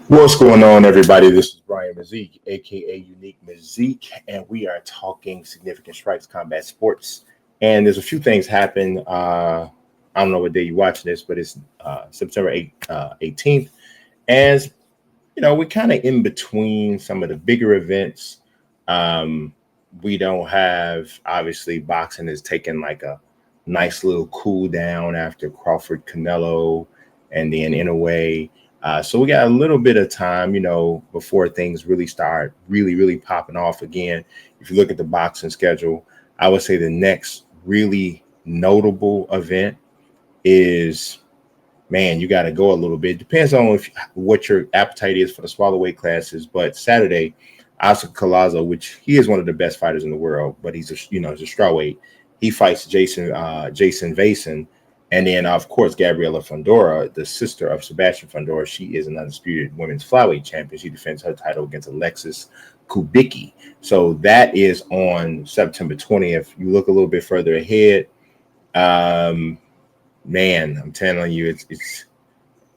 What's going on, everybody? This is Brian Mazique, aka Unique Mazique, and we are talking significant strikes, combat sports. And there's a few things happen. I don't know what day you're watching this, but it's September 18th. And, we're kind of in between some of the bigger events. Um, we don't have, obviously, boxing is taking like a nice little cool down after Crawford Canelo and then in a way. So we got a little bit of time, before things really start really popping off again. If you look at the boxing schedule, I would say the next really notable event is, man, you got to go a little bit. Depends on what your appetite is for the smaller weight classes. But Saturday, Oscar Collazo, which he is one of the best fighters in the world, but he's a strawweight. He fights Jason Vason. And then, of course, Gabriela Fundora, the sister of Sebastian Fundora, she is an undisputed women's flyweight champion. She defends her title against Alexis Kubicki. So that is on September 20th. You look a little bit further ahead. Um, Man, I'm telling you,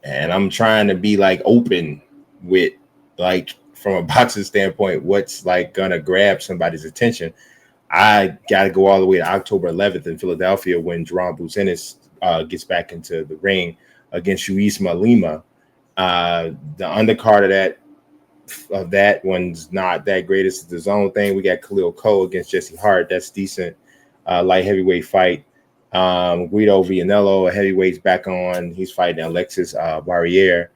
and I'm trying to be like open with, like, from a boxing standpoint, what's like gonna grab somebody's attention. I got to go all the way to October 11th in Philadelphia when Jerome Bucenis gets back into the ring against Uisma Lima. The undercard of that one's not that great. It's the zone thing. We got Khalil Cole against Jesse Hart. That's decent. Light heavyweight fight. Guido Vianello, a heavyweight's back on. He's fighting Alexis Barriere.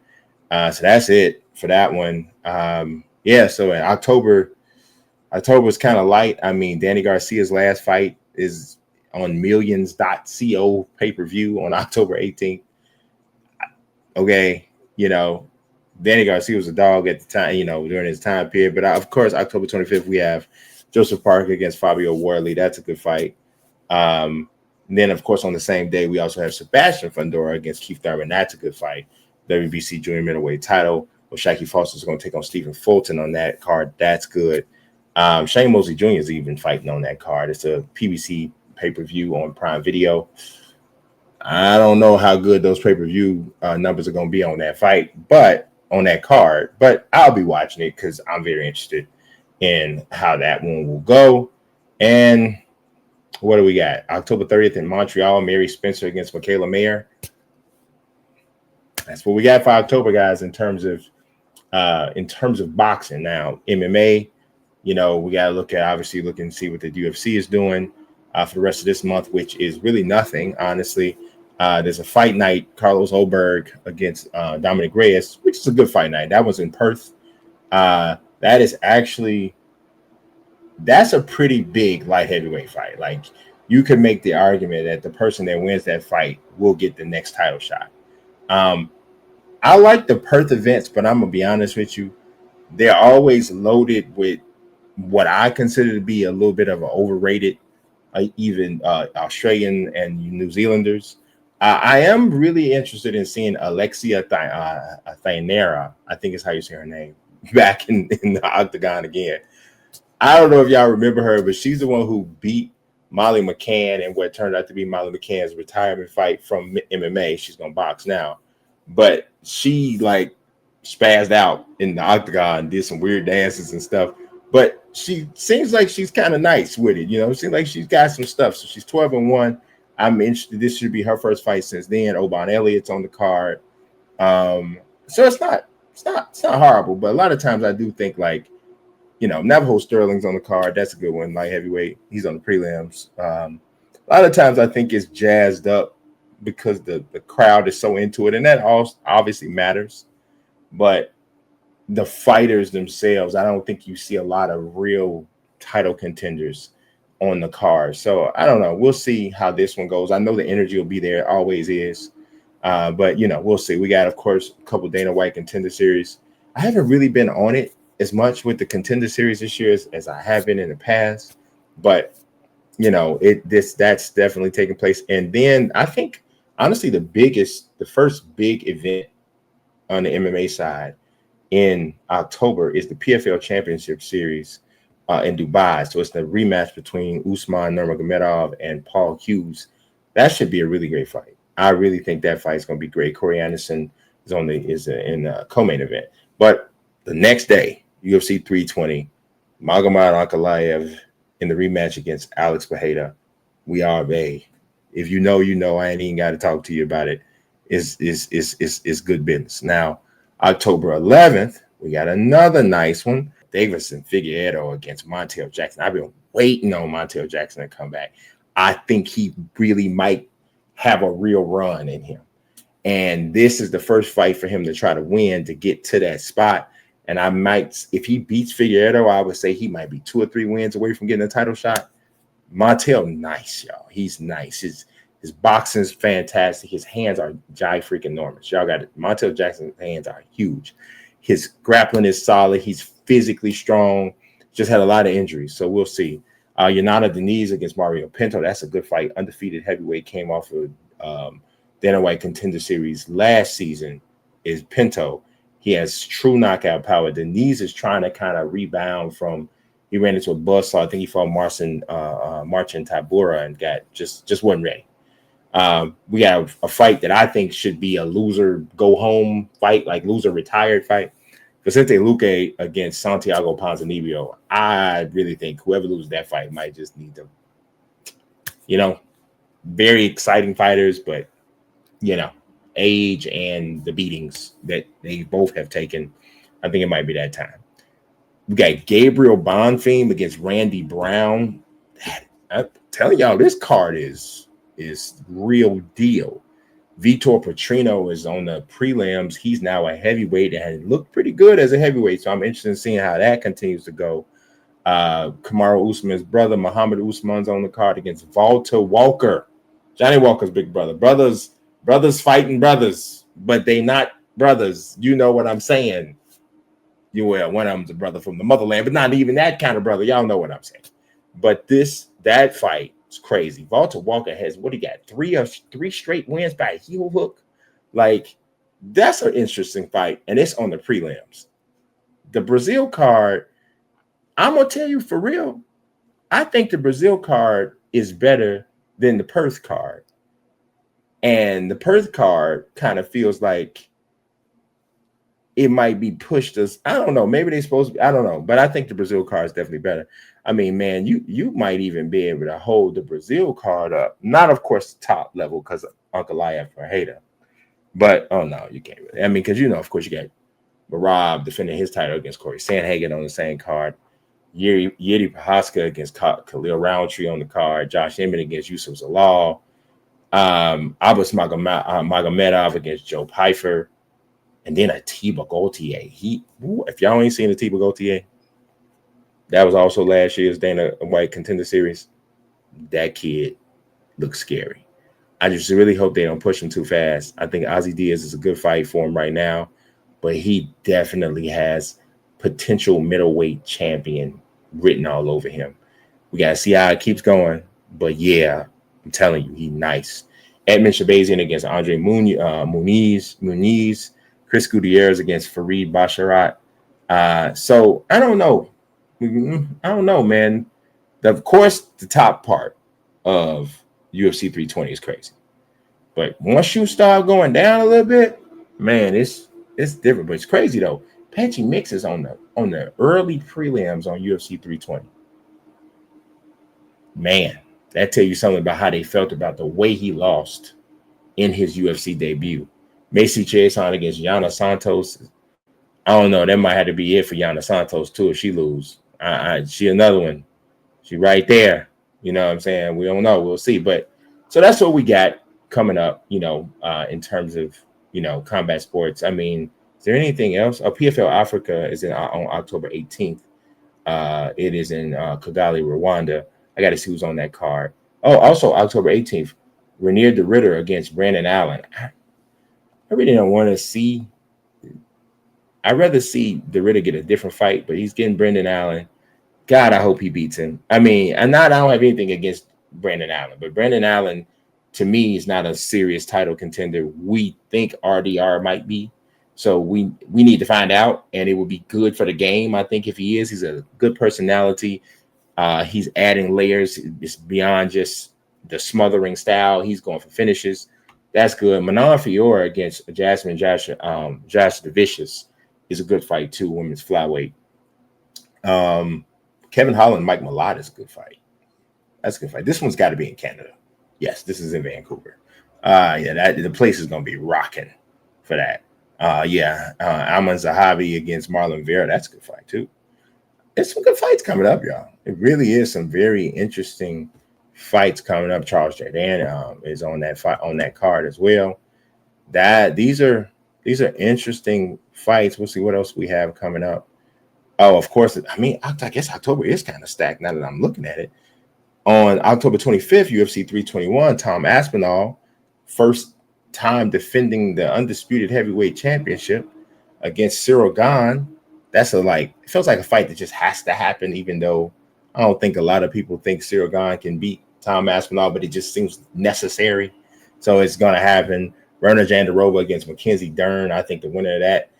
So that's it for that one. So in October's kind of light. I mean, Danny Garcia's last fight is on millions.co pay-per-view on October 18th. Okay, Danny Garcia was a dog at the time, during his time period. But of course, October 25th, we have Joseph Parker against Fabio Worley. That's a good fight. And then, of course, on the same day, we also have Sebastian Fundora against Keith Thurman. That's a good fight. WBC junior middleweight title. Well, Shaky Foster is going to take on Stephen Fulton on that card. That's good. Shane Mosley Jr. is even fighting on that card. It's a PBC pay-per-view on Prime Video. I don't know how good those pay-per-view numbers are going to be on that fight, but on that card. But I'll be watching it because I'm very interested in how that one will go. And what do we got? October 30th in Montreal, Mary Spencer against Michaela Mayer. That's what we got for October, guys, in terms of boxing. Now, MMA, we got to look and see what the UFC is doing for the rest of this month, which is really nothing, honestly. There's a fight night, Carlos Oberg against Dominic Reyes, which is a good fight night. That was in Perth. That's a pretty big light heavyweight fight. Like, you could make the argument that the person that wins that fight will get the next title shot. I like the Perth events, but I'm going to be honest with you. They're always loaded with what I consider to be a little bit of an overrated, even Australian and New Zealanders. I am really interested in seeing Alexia Thainera, I think is how you say her name, back in the octagon again. I don't know if y'all remember her, but she's the one who beat Molly McCann in what turned out to be Molly McCann's retirement fight from MMA. She's going to box now. But she, like, spazzed out in the octagon, did some weird dances and stuff. But she seems like she's kind of nice with it. It seems like she's got some stuff. So she's 12-1. I'm interested. This should be her first fight since then. Oban Elliott's on the card. So it's not horrible. But a lot of times I do think, like, Navajo Sterling's on the card. That's a good one. Light heavyweight. He's on the prelims. A lot of times I think it's jazzed up because the crowd is so into it. And that all obviously matters. But the fighters themselves, I don't think you see a lot of real title contenders on the card. So I don't know. We'll see how this one goes. I know the energy will be there. It always is. But, we'll see. We got, of course, a couple Dana White Contender Series. I haven't really been on it as much with the Contender Series this year as I have been in the past, but that's definitely taking place. And then I think, honestly, the first big event on the MMA side in October is the PFL Championship Series in Dubai. So it's the rematch between Usman Nurmagomedov and Paul Hughes. That should be a really great fight. I really think that fight is going to be great. Corey Anderson is in a co-main event. But the next day, UFC 320, Magomed Ankalaev in the rematch against Alex Pereira. We are bae. If you know, you know. I ain't even got to talk to you about it. Is good business. Now, October 11th, we got another nice one. Davison Figueiredo against Montel Jackson. I've been waiting on Montel Jackson to come back. I think he really might have a real run in him. And this is the first fight for him to try to win to get to that spot. And I might, if he beats Figueiredo, I would say he might be 2 or 3 wins away from getting a title shot. Montel, nice, y'all. He's nice. His boxing's fantastic. His hands are freaking enormous. Y'all got it. Montel Jackson's hands are huge. His grappling is solid. He's physically strong. Just had a lot of injuries, so we'll see. Yanana Deniz against Mario Pinto. That's a good fight. Undefeated heavyweight, came off of Dana White Contender Series last season. Is Pinto. He has true knockout power. Deniz is trying to kind of rebound from. He ran into a buzzsaw. I think he fought Marcin Tybura and got just wasn't ready. We got a fight that I think should be a loser go home fight, like loser retired fight. Vicente Luque against Santiago Ponzinibbio. I really think whoever loses that fight might just need to, very exciting fighters, but age and the beatings that they both have taken, I think it might be that time. We got Gabriel Bonfim against Randy Brown. I'm telling y'all, this card is real deal. Vitor Petrino is on the prelims. He's now a heavyweight and looked pretty good as a heavyweight. So I'm interested in seeing how that continues to go. Kamaru Usman's brother, Muhammad Usman's on the card against Walter Walker. Johnny Walker's big brother. Brothers fighting brothers, but they not brothers. You know what I'm saying? One of them's a brother from the motherland, but not even that kind of brother. Y'all know what I'm saying. But that fight, it's crazy. Walter Walker has what he got? 3 straight wins by a heel hook. Like, that's an interesting fight, and it's on the prelims. The Brazil card, I'm gonna tell you for real, I think the Brazil card is better than the Perth card. And the Perth card kind of feels like it might be pushed us. I don't know. Maybe they're supposed to be. I don't know. But I think the Brazil card is definitely better. I mean, man, you might even be able to hold the Brazil card up. Not, of course, top level because of Ankalaev or Hayda. But, oh, no, you can't really. I mean, because, of course, you got Marab defending his title against Corey Sandhagen on the same card. Yuri Prochazka against Khalil Roundtree on the card. Josh Emmett against Yusuf Zalal. Abbas Magomedov against Joe Pyfer. And then a Tiba Gaultier. If y'all ain't seen a Tiba Gaultier, that was also last year's Dana White Contender Series. That kid looks scary. I just really hope they don't push him too fast. I think Ozzy Diaz is a good fight for him right now, but he definitely has potential middleweight champion written all over him. We got to see how it keeps going. But, yeah, I'm telling you, he's nice. Edmund Shabazian against Andre Muniz. Chris Gutierrez against Farid Basharat. So I don't know. Man. Of course, the top part of UFC 320 is crazy. But once you start going down a little bit, man, it's different. But it's crazy though. Patchy Mix is on the early prelims on UFC 320. Man, that tell you something about how they felt about the way he lost in his UFC debut. Macy Chiasson against Yana Santos. I don't know. That might have to be it for Yana Santos, too, if she lose. She another one. She right there. You know what I'm saying? We don't know. We'll see. But so that's what we got coming up, in terms of, combat sports. I mean, is there anything else? PFL Africa is on October 18th. It is in Kigali, Rwanda. I got to see who's on that card. Oh, also October 18th, Renier de Ritter against Brandon Allen. I really don't want to see. I'd rather see the Ritter get a different fight, but he's getting Brendan Allen. God, I hope he beats him. I mean, I don't have anything against Brandon Allen, but Brandon Allen, to me, is not a serious title contender. We think RDR might be. So we need to find out, and it would be good for the game. I think if he is, he's a good personality. He's adding layers. It's beyond just the smothering style. He's going for finishes. That's good. Manon Fiora against Josh the Vicious is a good fight too. Women's flyweight. Kevin Holland, Mike Malott is a good fight. That's a good fight. This one's got to be in Canada. Yes, this is in Vancouver. The place is gonna be rocking for that. Aman Zahavi against Marlon Vera. That's a good fight too. There's some good fights coming up, y'all. It really is some very interesting fights coming up. Charles Jourdain is on that card as well. These are interesting fights. We'll see what else we have coming up. Oh, of course. I mean, I guess October is kind of stacked now that I'm looking at it. On October 25th, UFC 321, Tom Aspinall, first time defending the undisputed heavyweight championship against Cyril Gane. That's it feels like a fight that just has to happen, even though I don't think a lot of people think Cyril Gane can beat Tom Aspinall, but it just seems necessary. So it's going to happen. Verna Jandarova against Mackenzie Dern. I think the winner of that,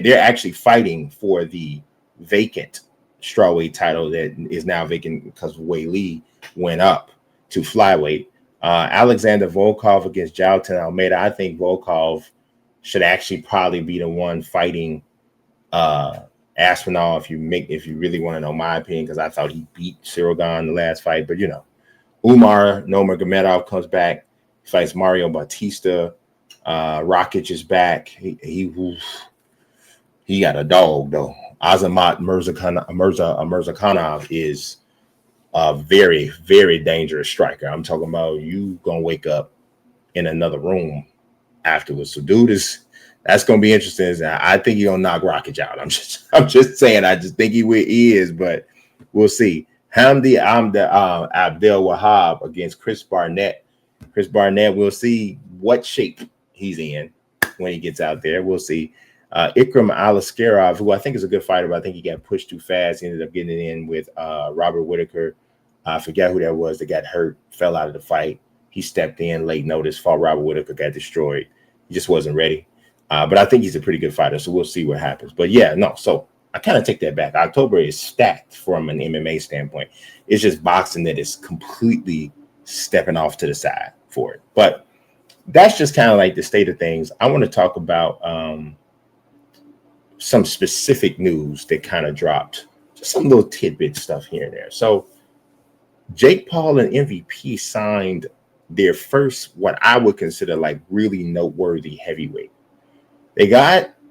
they're actually fighting for the vacant strawweight title that is now vacant because Wei Lee went up to flyweight. Alexander Volkov against Jailton Almeida. I think Volkov should actually probably be the one fighting Aspinall if you really want to know my opinion, because I thought he beat Cyril Gane in the last fight. But Umar Nurmagomedov comes back, fights Mario Bautista. Rakic is back. He got a dog though. Azamat Mirzakhanov is a very, very dangerous striker. I'm talking about you gonna wake up in another room afterwards. So that's gonna be interesting. I think he's gonna knock Rakic out. I'm just saying. I just think he is, but we'll see. Hamdi Abdel Wahab against Chris Barnett. Chris Barnett, we'll see what shape he's in when he gets out there. We'll see. Ikram Alaskarov, who I think is a good fighter, but I think he got pushed too fast. He ended up getting it in with Robert Whitaker. I forget who that was that got hurt, fell out of the fight. He stepped in late notice, fought Robert Whitaker, got destroyed. He just wasn't ready. But I think he's a pretty good fighter, so we'll see what happens. But so I kind of take that back. October is stacked from an MMA standpoint. It's just boxing that is completely stepping off to the side for it. But that's just kind of like the state of things. I want to talk about some specific news that kind of dropped, just some little tidbit stuff here and there. So Jake Paul and MVP signed their first, what I would consider like really noteworthy heavyweight. They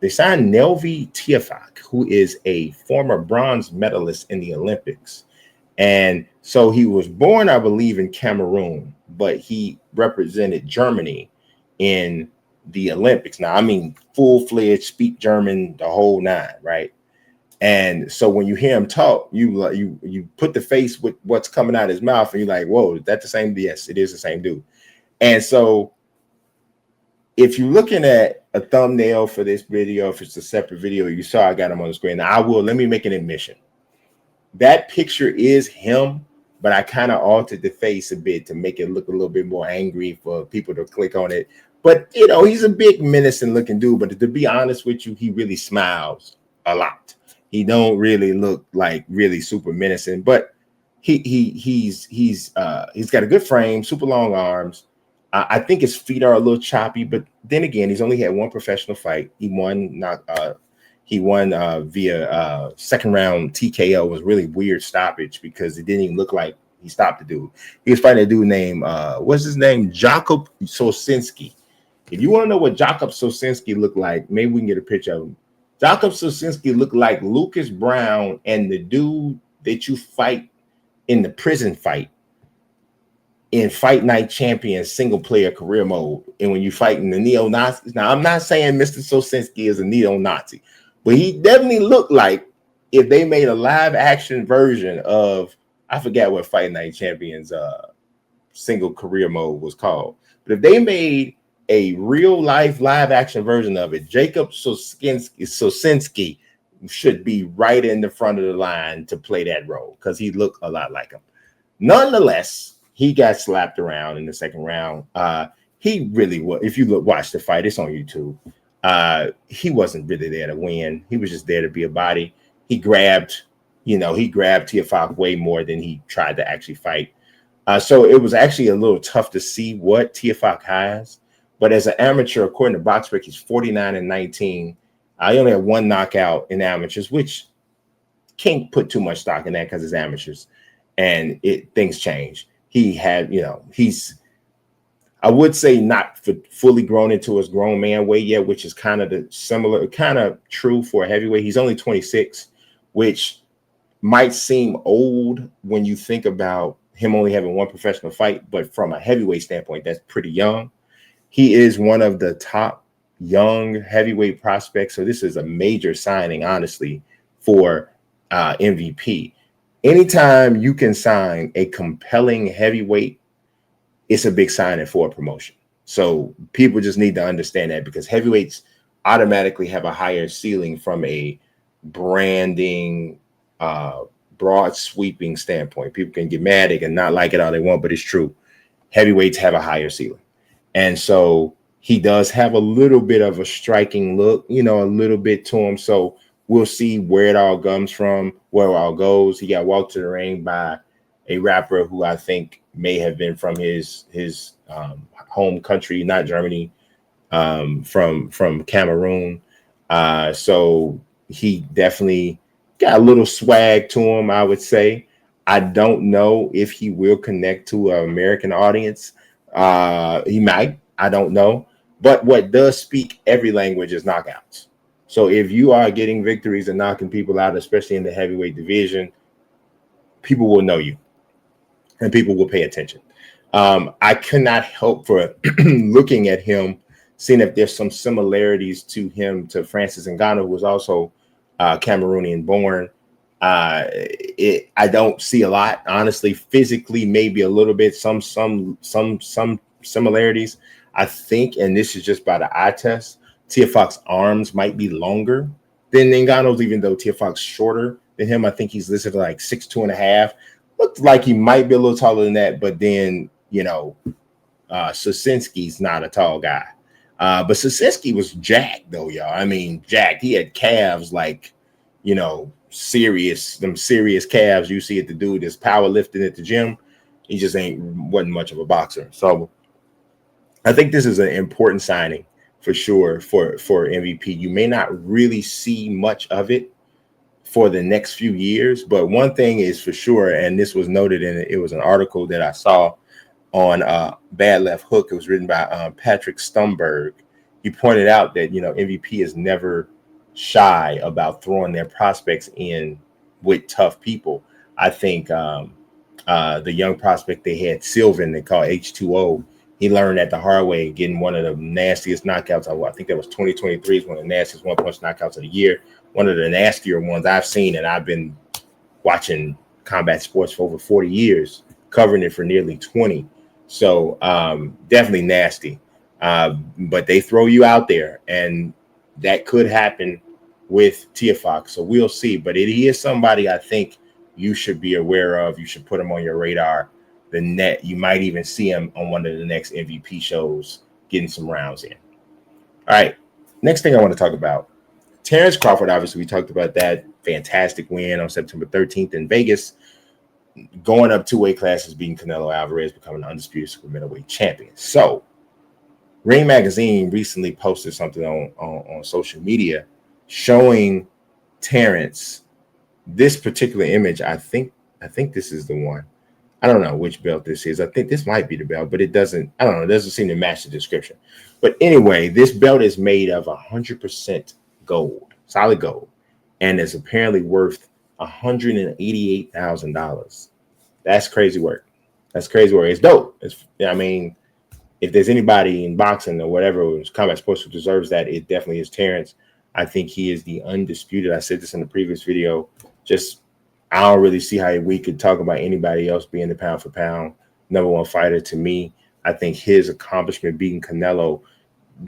signed Nelvi Tiafak, who is a former bronze medalist in the Olympics. And so he was born, I believe, in Cameroon, but he represented Germany in the Olympics. Now, I mean, full-fledged, speak German, the whole nine, right? And so when you hear him talk, you put the face with what's coming out of his mouth, and you're like, whoa, is that the same? Yes, it is the same dude. And so if you're looking at a thumbnail for this video, if it's a separate video, you saw I got him on the screen. Now, let me make an admission. That picture is him, but I kind of altered the face a bit to make it look a little bit more angry for people to click on it. But, he's a big menacing looking dude. But to be honest with you, he really smiles a lot. He don't really look like really super menacing, but he's got a good frame, super long arms. I think his feet are a little choppy, but then again, he's only had one professional fight. He won via second round TKO. It was really weird stoppage because it didn't even look like he stopped the dude. He was fighting a dude named what's his name? Jakub Sosinski. If you want to know what Jakub Sosinski looked like, maybe we can get a picture of him. Jakub Sosinski looked like Lucas Brown and the dude that you fight in the prison fight in Fight Night Champions single player career mode. And when you fight in the neo-Nazis, now I'm not saying Mr. Sosinski is a neo-Nazi, but he definitely looked like if they made a live action version of, I forget what Fight Night Champions single career mode was called, but if they made a real life live action version of it, Jakub Sosinski should be right in the front of the line to play that role because he looked a lot like him. Nonetheless, he got slapped around in the second round. He really was. If you watch the fight, it's on YouTube. He wasn't really there to win. He was just there to be a body. He grabbed Tiafak way more than he tried to actually fight. So it was actually a little tough to see what Tiafoe has. But as an amateur, according to BoxRec, he's 49-19. I only have one knockout in amateurs, which can't put too much stock in that because it's amateurs, and things change. He had, he's, I would say, not fully grown into his grown man weight yet, which is kind of true for a heavyweight. He's only 26, which might seem old when you think about him only having one professional fight, but from a heavyweight standpoint, that's pretty young. He is one of the top young heavyweight prospects, so this is a major signing, honestly, for MVP. Anytime you can sign a compelling heavyweight, it's a big signing for a promotion. So people just need to understand that, because heavyweights automatically have a higher ceiling from a branding, broad sweeping standpoint. People can get mad, they can not like it all they want, but it's true. Heavyweights have a higher ceiling. And so he does have a little bit of a striking look, a little bit to him. So we'll see where it all comes from, where it all goes. He got walked to the ring by a rapper who I think may have been from his home country, not Germany, from Cameroon. So he definitely got a little swag to him, I would say. I don't know if he will connect to an American audience. He might. I don't know. But what does speak every language is knockouts. So if you are getting victories and knocking people out, especially in the heavyweight division, people will know you and people will pay attention. I cannot help for looking at him, seeing if there's some similarities to him to Francis Ngannou, who was also Cameroonian born. I don't see a lot, honestly. Physically, maybe a little bit, some similarities. I think, and this is just by the eye test, Tiafoe's arms might be longer than Ngannou's, even though Tiafoe's shorter than him. I think he's listed at like 6'2.5". Looked like he might be a little taller than that, but then Sosinski's not a tall guy. But Sosinski was jacked though, y'all. I mean, jacked. He had calves like, serious calves you see at the dude that's powerlifting at the gym. He just wasn't much of a boxer. So I think this is an important signing for sure for MVP. You may not really see much of it for the next few years, but one thing is for sure, and this was noted it was an article that I saw on Bad Left Hook. It was written by Patrick Stumberg. He pointed out that MVP is never shy about throwing their prospects in with tough people. I think the young prospect they had, Sylvan, they call H2O, he learned that the hard way, getting one of the nastiest knockouts. I think that was 2023, is one of the nastiest one-punch knockouts of the year. One of the nastier ones I've seen, and I've been watching combat sports for over 40 years, covering it for nearly 20. So definitely nasty. But they throw you out there, and that could happen with Tiafoe. So we'll see. But he is somebody I think you should be aware of. You should put him on your radar. You might even see him on one of the next MVP shows getting some rounds in. All right. Next thing I want to talk about, Terence Crawford. Obviously, we talked about that fantastic win on September 13th in Vegas, going up 2 weight classes, beating Canelo Alvarez, becoming an undisputed super middleweight champion. So Ring Magazine recently posted something on social media showing Terence this particular image. I think this is the one. I don't know which belt this is. I think this might be the belt, but it doesn't seem to match the description. But anyway, this belt is made of 100% gold, solid gold, and is apparently worth $188,000. That's crazy work. It's dope. If there's anybody in boxing or whatever, combat sports who deserves that, it definitely is Terence. I think he is the undisputed. I said this in the previous video. I don't really see how we could talk about anybody else being the pound for pound number one fighter. To me, I think his accomplishment beating Canelo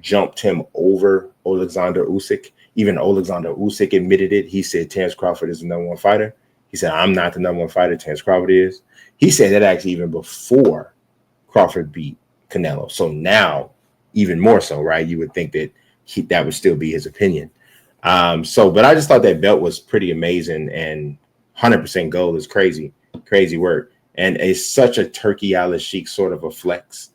jumped him over Alexander Usyk. Even Alexander Usyk admitted it. He said Terence Crawford is the number one fighter. He said, I'm not the number one fighter. Terence Crawford is. He said that actually even before Crawford beat Canelo. So now, even more so, right? You would think that that would still be his opinion. But I just thought that belt was pretty amazing, and 100% gold is crazy work. And it's such a Turkey Al Sheik sort of a flex.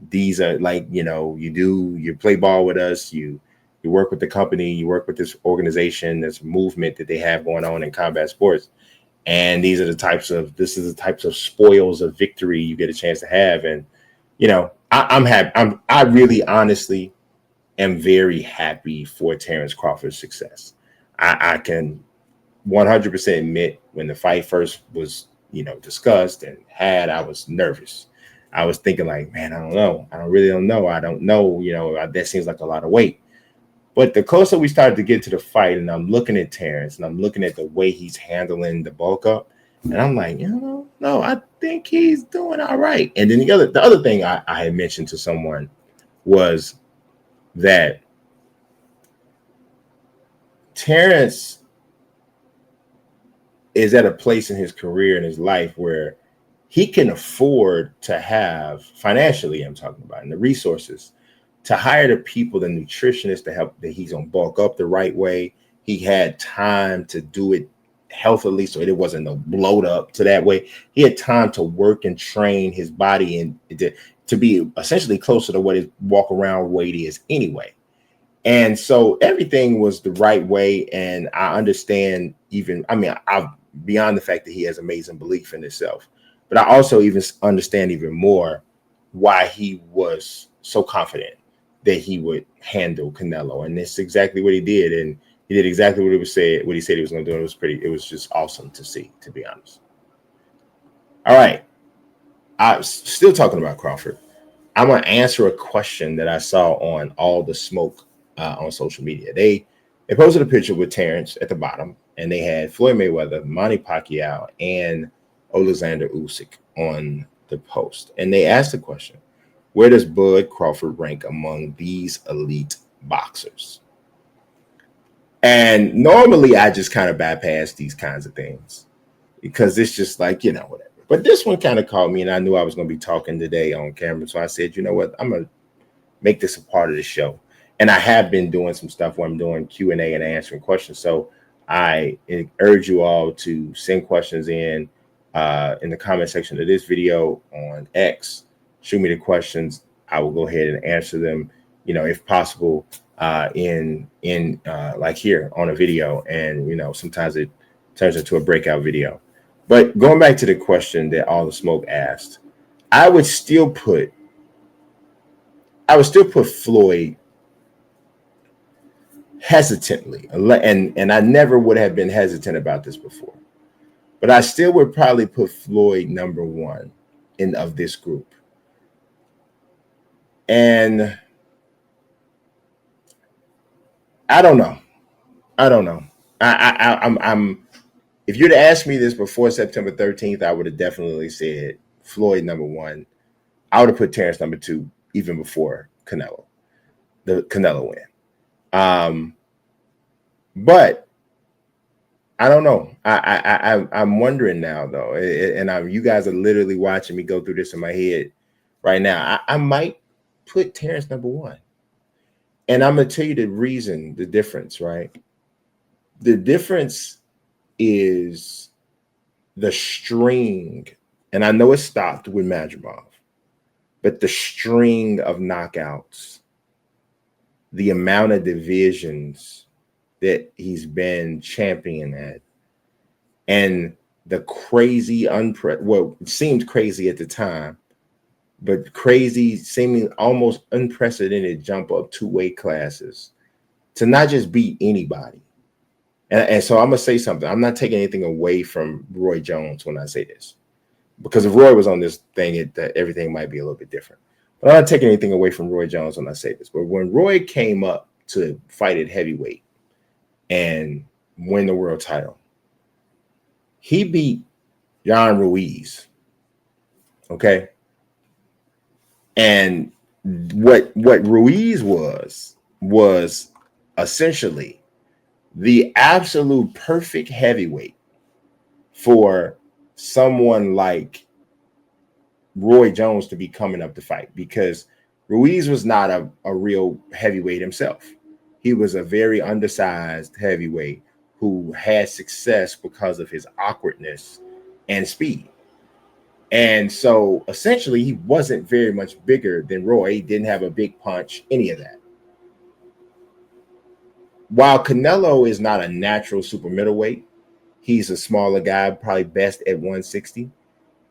These are like, you play ball with us, you work with the company, you work with this organization, this movement that they have going on in combat sports. And this is the types of spoils of victory you get a chance to have. And, I'm happy. I really honestly am very happy for Terence Crawford's success. I can 100% admit when the fight first was, discussed and I was nervous. I was thinking like, man, I don't know. I don't know. I don't know. That seems like a lot of weight. But the closer we started to get to the fight, and I'm looking at Terence, and I'm looking at the way he's handling the bulk up, and I'm like, no, I think he's doing all right. And then the other thing I had mentioned to someone was that Terence is at a place in his career and his life where he can afford to have, financially I'm talking about, and the resources to hire the people, the nutritionists to help that he's gonna bulk up the right way. He had time to do it healthily, so it wasn't a bloat up to that way. He had time to work and train his body and to be essentially closer to what his walk around weight is anyway. And so everything was the right way. And I understand I've beyond the fact that he has amazing belief in himself, but I also even understand even more why he was so confident that he would handle Canelo. And that's exactly what he did. And he did exactly what he said he was going to do. It was just awesome to see, to be honest. All right. I'm still talking about Crawford. I'm going to answer a question that I saw on All the Smoke on social media. They posted a picture with Terence at the bottom, and they had Floyd Mayweather, Manny Pacquiao, and Alexander Usyk on the post. And they asked the question, where does Bud Crawford rank among these elite boxers? And normally I just kind of bypass these kinds of things because it's just like, whatever. But this one kind of caught me, and I knew I was going to be talking today on camera. So I said, you know what? I'm going to make this a part of the show. And I have been doing some stuff where I'm doing Q&A and answering questions. So I urge you all to send questions in the comment section of this video on X. Shoot me the questions. I will go ahead and answer them, if possible, in like here on a video. And, sometimes it turns into a breakout video. But going back to the question that All the Smoke asked, I would still put Floyd hesitantly, and I never would have been hesitant about this before, but I still would probably put Floyd number one of this group. And I don't know. I'm if you'd asked me this before September 13th, I would have definitely said Floyd number one. I would have put Terence number two even before the Canelo win. But I don't know. I'm wondering now though, and you guys are literally watching me go through this in my head right now. I might put Terence number one, and I'm gonna tell you the difference, right? The difference is the string, and I know it stopped with Madrimov, but the string of knockouts, the amount of divisions that he's been champion at, and the crazy it seemed crazy at the time, but crazy, seeming almost unprecedented jump up 2 weight classes to not just beat anybody. And so I'm gonna say something. I'm not taking anything away from Roy Jones when I say this, because if Roy was on this thing, everything might be a little bit different. But I'm not taking anything away from Roy Jones when I say this. But when Roy came up to fight at heavyweight and win the world title, he beat John Ruiz. Okay. And what Ruiz was essentially the absolute perfect heavyweight for someone like Roy Jones to be coming up to fight, because Ruiz was not a real heavyweight himself. He was a very undersized heavyweight who had success because of his awkwardness and speed. And so essentially, he wasn't very much bigger than Roy. He didn't have a big punch, any of that. While Canelo is not a natural super middleweight, he's a smaller guy, probably best at 160.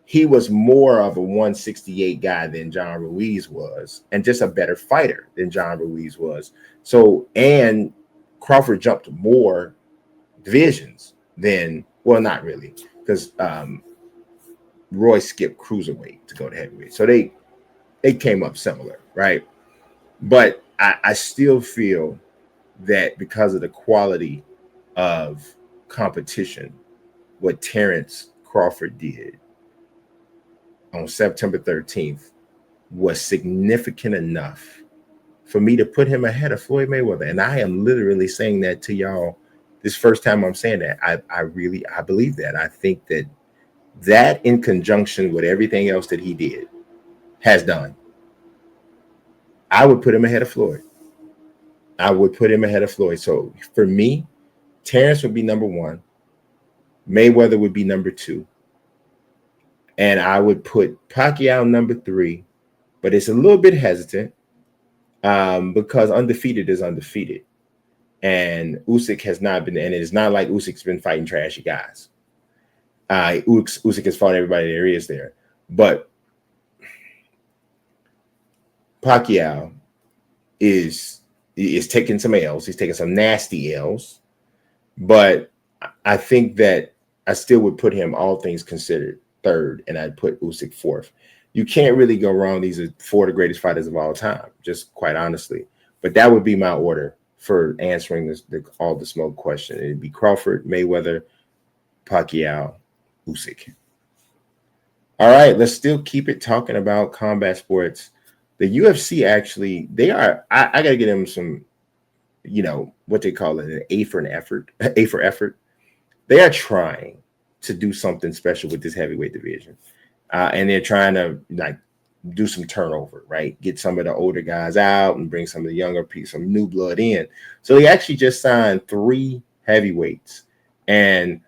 He was more of a 168 guy than John Ruiz was, and just a better fighter than John Ruiz was. So, and Crawford jumped more divisions than, well, not really, because Roy skipped cruiserweight to go to heavyweight. So they came up similar, right? But I still feel that because of the quality of competition, what Terence Crawford did on September 13th was significant enough for me to put him ahead of Floyd Mayweather. And I am literally saying that to y'all this first time I'm saying that. I believe that. I think that in conjunction with everything else that he did has done, I would put him ahead of Floyd. I would put him ahead of Floyd. So for me, Terence would be number one. Mayweather would be number two. And I would put Pacquiao number three. But it's a little bit hesitant because undefeated is undefeated. And Usyk has not been, and it's not like Usyk's been fighting trashy guys. Usyk has fought everybody there is there. But Pacquiao is taking some L's. He's taking some nasty L's. But I think that I still would put him, all things considered, third, and I'd put Usyk fourth. You can't really go wrong. These are four of the greatest fighters of all time, just quite honestly. But that would be my order for answering all the smoke question. It'd be Crawford, Mayweather, Pacquiao, Usyk. All right, let's still keep it talking about combat sports. The UFC actually, I got to give them some, what they call it, an A for effort. They are trying to do something special with this heavyweight division. And they're trying to do some turnover, right? Get some of the older guys out and bring some of the younger people, some new blood in. So they actually just signed 3 heavyweights. And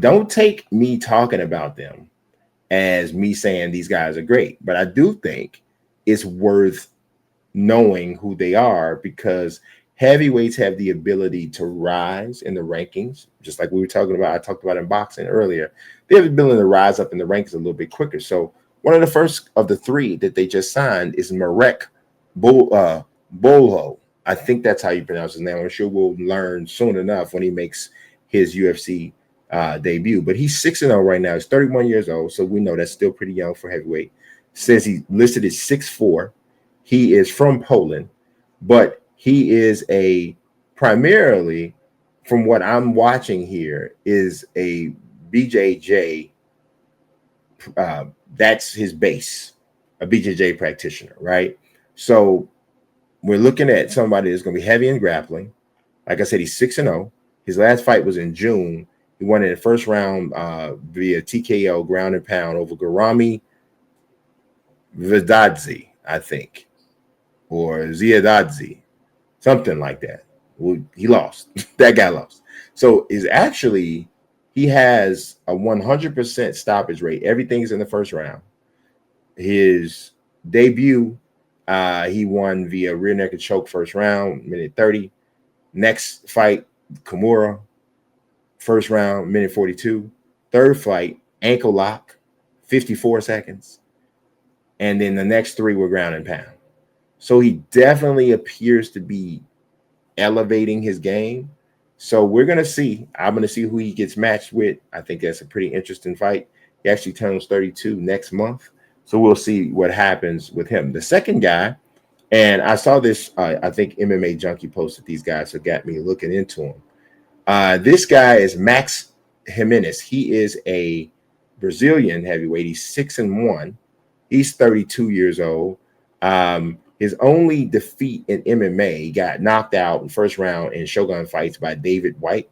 don't take me talking about them as me saying these guys are great. But I do think it's worth knowing who they are, because heavyweights have the ability to rise in the rankings, just like we were talking about. I talked about in boxing earlier. They have the ability to rise up in the rankings a little bit quicker. So one of the first of the 3 that they just signed is Marek Bolo. I think that's how you pronounce his name. I'm sure we'll learn soon enough when he makes his UFC debut. But he's 6-0 right now. He's 31 years old, so we know that's still pretty young for heavyweight. Says he listed as 6'4". He is from Poland, but he is primarily, from what I'm watching here, is a BJJ. That's his base, a BJJ practitioner, right? So we're looking at somebody that's going to be heavy in grappling. Like I said, he's 6-0. His last fight was in June. He won in the first round via TKO, ground and pound, over Garami Vidadze, I think, or Ziadadze, something like that. Well, he lost. That guy lost. So he has a 100% stoppage rate. Everything's in the first round. His debut, he won via rear naked choke first round, minute 30. Next fight, Kimura, first round, minute 42. Third fight, ankle lock, 54 seconds. And then the next 3 were ground and pound. So he definitely appears to be elevating his game. So we're going to see. I'm going to see who he gets matched with. I think that's a pretty interesting fight. He actually turns 32 next month. So we'll see what happens with him. The second guy, and I saw this, I think MMA Junkie posted these guys, so got me looking into him. This guy is Max Jimenez. He is a Brazilian heavyweight. He's 6-1. He's 32 years old. His only defeat in MMA, he got knocked out in first round in Shogun fights by David White.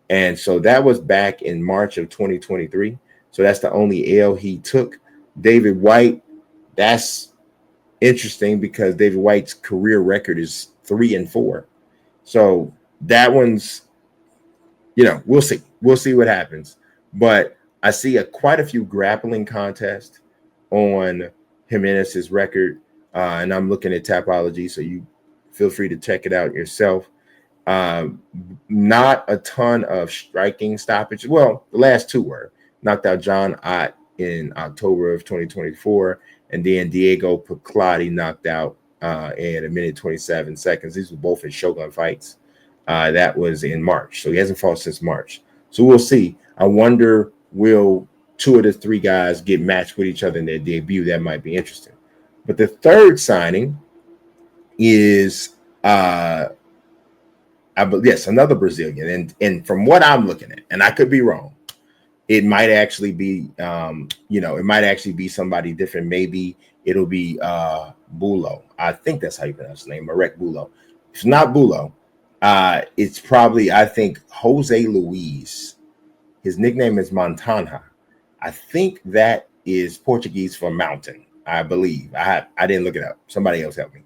And so that was back in March of 2023. So that's the only L he took. David White, that's interesting because David White's career record is 3-4. So that one's, we'll see. We'll see what happens. But I see quite a few grappling contests on Jimenez's record, and I'm looking at Tapology, so you feel free to check it out yourself. Not a ton of striking stoppage. Well, the last two were knocked out John Ott in October of 2024, and then Diego Piclotti knocked out in 1 minute 27 seconds. These were both in Shogun fights. That was in March, so he hasn't fought since March. So we'll see. I wonder, will two of the three guys get matched with each other in their debut? That might be interesting. But the third signing is yes, another Brazilian, and from what I'm looking at, and I could be wrong, it might actually be it might actually be somebody different. Maybe it'll be Bulo. I think that's how you pronounce his name, Marek Bulo. If it's not Bulo, it's probably, I think, Jose Luis. His nickname is Montana. I think that is Portuguese for mountain, I believe. I didn't look it up. Somebody else helped me.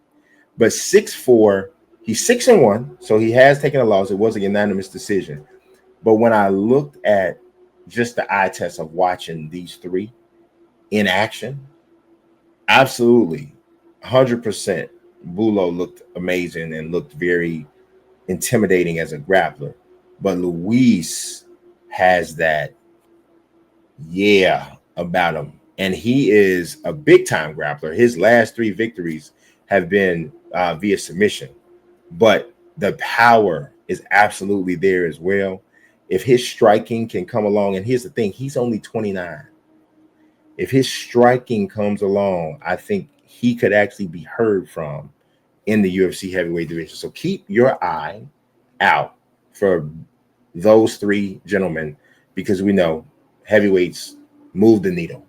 But 6'4", he's 6-1, so he has taken a loss. It was a unanimous decision. But when I looked at just the eye test of watching these three in action, absolutely, 100%, Bulo looked amazing and looked very intimidating as a grappler. But Luis has that about him. And he is a big-time grappler. His last 3 victories have been via submission. But the power is absolutely there as well. If his striking can come along, and here's the thing, he's only 29. If his striking comes along, I think he could actually be heard from in the UFC heavyweight division. So keep your eye out for those 3 gentlemen, because we know heavyweights move the needle.